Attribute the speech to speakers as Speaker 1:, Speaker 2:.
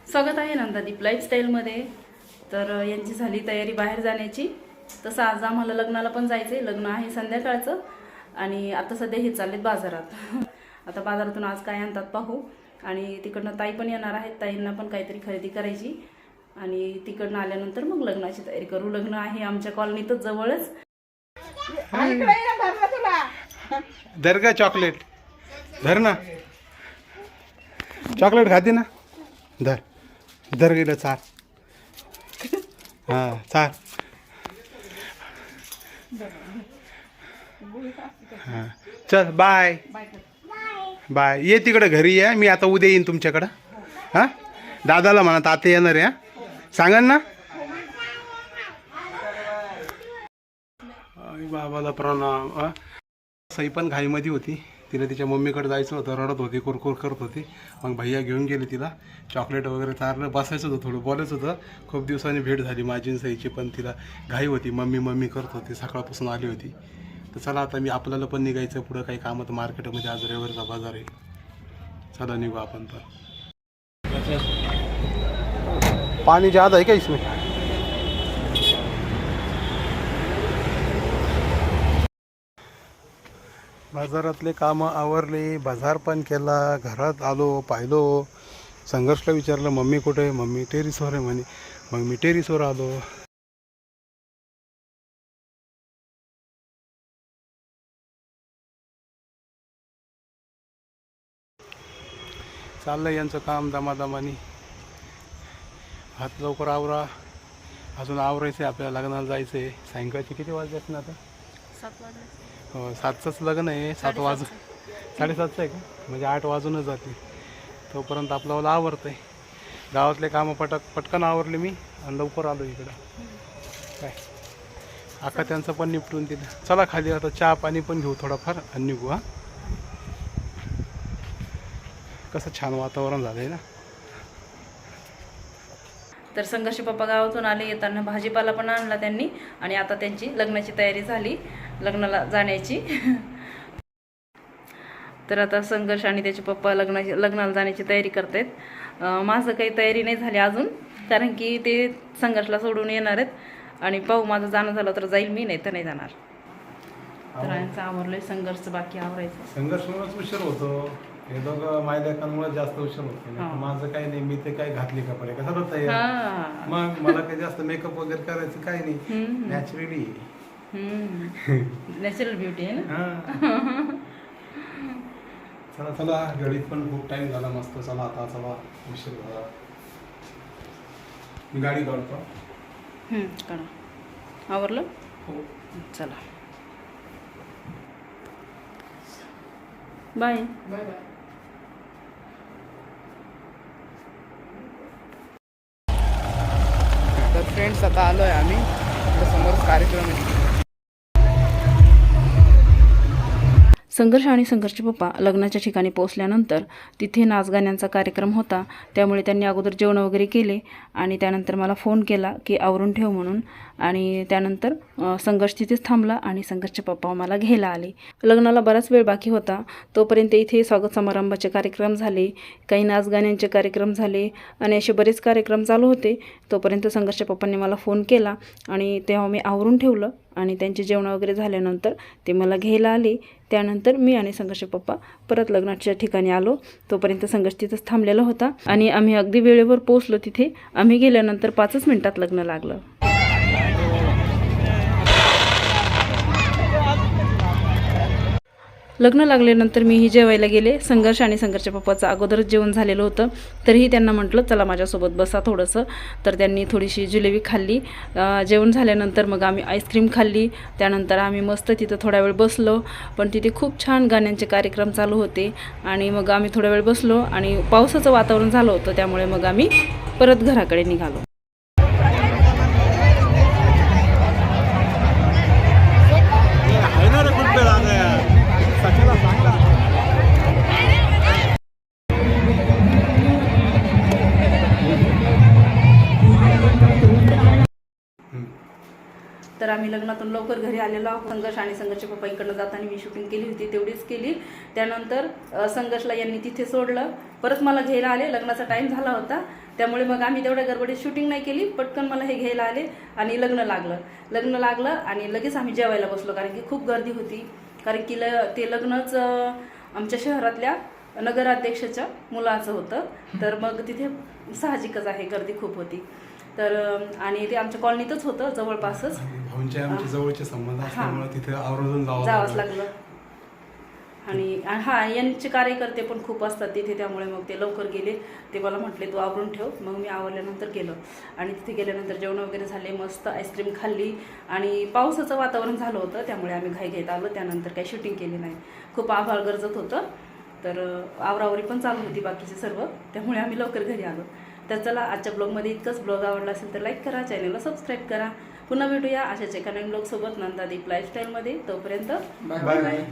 Speaker 1: स्वागत आहे नंदादीप लाईफस्टाईलमध्ये। तर यांची झाली तयारी बाहेर जाण्याची। तसं आज आम्हाला लग्नाला पण जायचंय, लग्न आहे संध्याकाळचं आणि आता सध्या हे चाललेत बाजारात। आता बाजारातून आज काय आणतात पाहू। आणि तिकडनं ताई पण येणार आहेत, ताईंना पण काहीतरी खरेदी करायची आणि तिकडनं आल्यानंतर मग लग्नाची तयारी करू। लग्न आहे आमच्या कॉलनीतच जवळच।
Speaker 2: धर का चॉकलेट, धर ना चॉकलेट खाते ना, धर धर गेलं चार, हां चार, हां चल बाय बाय। ये तिकडं घरी या, मी आता उद्या येईन तुमच्याकडं। हां दादाला म्हणा ताते येणार आहे, सांगा ना। आई बाबाला प्रणाम। सई पण घाईमध्ये होती, तिला तिच्या मम्मीकडे जायचं होतं, रडत होती, कुरकुर करत होती। मग भैया घेऊन गेले तिला, चॉकलेट वगैरे चारलं, बसायचं होतं, थोडं बोलायचं होतं। खूप दिवसांनी भेट झाली माझी आणि सईची, पण तिला घाई होती, मम्मी मम्मी करत होती, सकाळपासून आली होती। तर चला आता मी आपल्याला पण निघायचं पुढं, काही कामात मार्केटमध्ये आज रविवारचा बाजार आहे, चला निघू आपण पण। पाणी ज़्यादा है क्या इसमें? बाजारातले कामं आवरले, बाजार पण केला, घरात आलो, पाहिलो, संघर्षला विचारलं मम्मी कुठे आहे, मम्मी टेरिसवर आहे म्हणे। मग मी टेरिसवर आलो। चाललं यांचं काम दमादमानी, हात लवकर आवरा, अजून आवरायचं आहे आपल्याला, लग्नाला जायचं आहे। सायंकाळचे किती वाजले ना आता?
Speaker 1: 7 वाजले।
Speaker 2: हो 7चंच लग्न आहे, 7 वाजून 7:30चं आहे का, म्हणजे 8 वाजूनच जाते। तोपर्यंत आपल्याला आवरतं आहे, गावातले कामं पटकन आवरले मी आणि लवकर आलो इकडं। काय आका त्यांचं पण निपटून दिलं। चला खाली आता चहा पाणी पण घेऊ थोडाफार आणि निघू। हां कसं छान वातावरण झालं आहे ना।
Speaker 1: तर संघर्ष पप्पा गावातून आले, येताना भाजीपाला पण आणला त्यांनी आणि आता त्यांची लग्नाची तयारी झाली, लग्नाला जाण्याची। तर आता संघर्ष आणि त्याचे पप्पा लग्नाला जाण्याची तयारी करतायत। माझं काही तयारी नाही झाली अजून, कारण की ते संघर्षला सोडून येणार आहेत आणि पाहू माझं जाणं झालं तर जाईल मी, नाही तर नाही जाणार। तर यांचं आवरलंय, संघर्ष बाकी आवरायचं।
Speaker 2: संघर्षमुळेच उशीर होतो, हे दोघं मायलेकांमुळे जास्त उशीर होतो। माझं काही नाही, मी ते काय घातले कपडे कसं तयार, मग मला काही जास्त मेकअप वगैरे करायचं काही नाही, नॅचरली
Speaker 1: नॅचरल ब्युटी आहे ना।
Speaker 2: चला चला, घडीत पण खूप टाइम झाला मस्त। चला आता चला, उशीर झाला, मी गाडी काढतो।
Speaker 1: काढा, आवरलं?
Speaker 2: हो
Speaker 1: चला बाय बाय बाय।
Speaker 3: तर फ्रेंड्स आता आलो आहे आम्ही, समोर कार्यक्रम आहे।
Speaker 1: संघर्ष आणि संघर्षचे पप्पा लग्नाच्या ठिकाणी पोहोचल्यानंतर तिथे नाचगाण्यांचा कार्यक्रम होता, त्यामुळे त्यांनी अगोदर जेवण वगैरे केले आणि त्यानंतर मला फोन केला की आवरून ठेव म्हणून। आणि त्यानंतर संघर्ष तिथेच थांबला आणि संघर्षचे पप्पा मला घ्यायला आले। लग्नाला बराच वेळ बाकी होता, तोपर्यंत इथे स्वागत समारंभाचे कार्यक्रम झाले, काही नाचगाण्यांचे कार्यक्रम झाले आणि असे बरेच कार्यक्रम चालू होते। तोपर्यंत संघर्षच्या पप्पांनी मला फोन केला आणि तेव्हा मी आवरून ठेवलं आणि त्यांचे जेवण वगैरे झाल्यानंतर ते मला घ्यायला आले। त्यानंतर मी आणि संघर्ष पप्पा परत लग्नाच्या ठिकाणी आलो, तोपर्यंत संघर्ष तिथंच थांबलेला होता आणि आम्ही अगदी वेळेवर पोहोचलो तिथे। आम्ही गेल्यानंतर 5च मिनिटात लग्न लागलं। लग्न लागल्यानंतर मीही जेवायला गेले। संघर्ष आणि संघर्षच्या पप्पाचं अगोदरच जेवण झालेलं होतं, तरीही त्यांना म्हटलं चला माझ्यासोबत बसा थोडंसं। तर त्यांनी थोडीशी जिलेबी खाल्ली। जेवण झाल्यानंतर मग आम्ही आईस्क्रीम खाल्ली। त्यानंतर आम्ही मस्त तिथं थोडा वेळ बसलो, पण तिथे खूप छान गाण्यांचे कार्यक्रम चालू होते आणि मग आम्ही थोडा वेळ बसलो आणि पावसाचं वातावरण झालं होतं, त्यामुळे मग आम्ही परत घराकडे निघालो। तर तर आम्ही लग्नातून लवकर घरी आलेलो आहोत. संघर्ष आणि संघर्षचे पप्पा इकडनं जाताना मी शूटिंग केली होती तेवढीच केली. त्यानंतर संघर्षला यांनी तिथे सोडलं, परत मला घ्यायला आले. लग्नाचा टाईम झाला होता त्यामुळे मग आम्ही तेवढ्या गडबडीत शूटिंग नाही केली. पटकन मला हे घ्यायला आले आणि लग्न लागलं आणि लगेच आम्ही जेवायला बसलो, कारण की खूप गर्दी होती. कारण की ते लग्नच आमच्या शहरातल्या नगराध्यक्षाच्या मुलाचं होतं. तर मग तिथे साहजिकच आहे, गर्दी खूप होती. तर आणि ते आमच्या कॉलनीतच होतं, जवळपासच.
Speaker 2: भाऊंचे आमचे जवळचे संबंध असल्यामुळे तिथे आवर्जून
Speaker 1: जावंच लागलं. आणि यांचे कार्यकर्ते पण खूप असतात तिथे, त्यामुळे मग ते लवकर गेले. ते मला म्हटले तू आवरून ठेव. मग मी आवरल्यानंतर गेलो आणि तिथे गेल्यानंतर जेवण वगैरे झाले, मस्त आईस्क्रीम खाल्ली आणि पावसाचं वातावरण झालं होतं त्यामुळे आम्ही घाईघाईत आलो. त्यानंतर काही शूटिंग केली नाही, खूप आभाळ गरजत होतं. तर आवरावरी पण चालू होती बाकीचे सर्व, त्यामुळे आम्ही लवकर घरी आलो. तर चला, आजच्या ब्लॉगमध्ये इतकंच. ब्लॉग आवडला असेल तर लाईक करा, चॅनलला सबस्क्राईब करा. पुन्हा भेटूया अशाच एका नवीन ब्लॉगसोबत नंदादीप लाईफस्टाईलमध्ये. तोपर्यंत
Speaker 3: बाय बाय.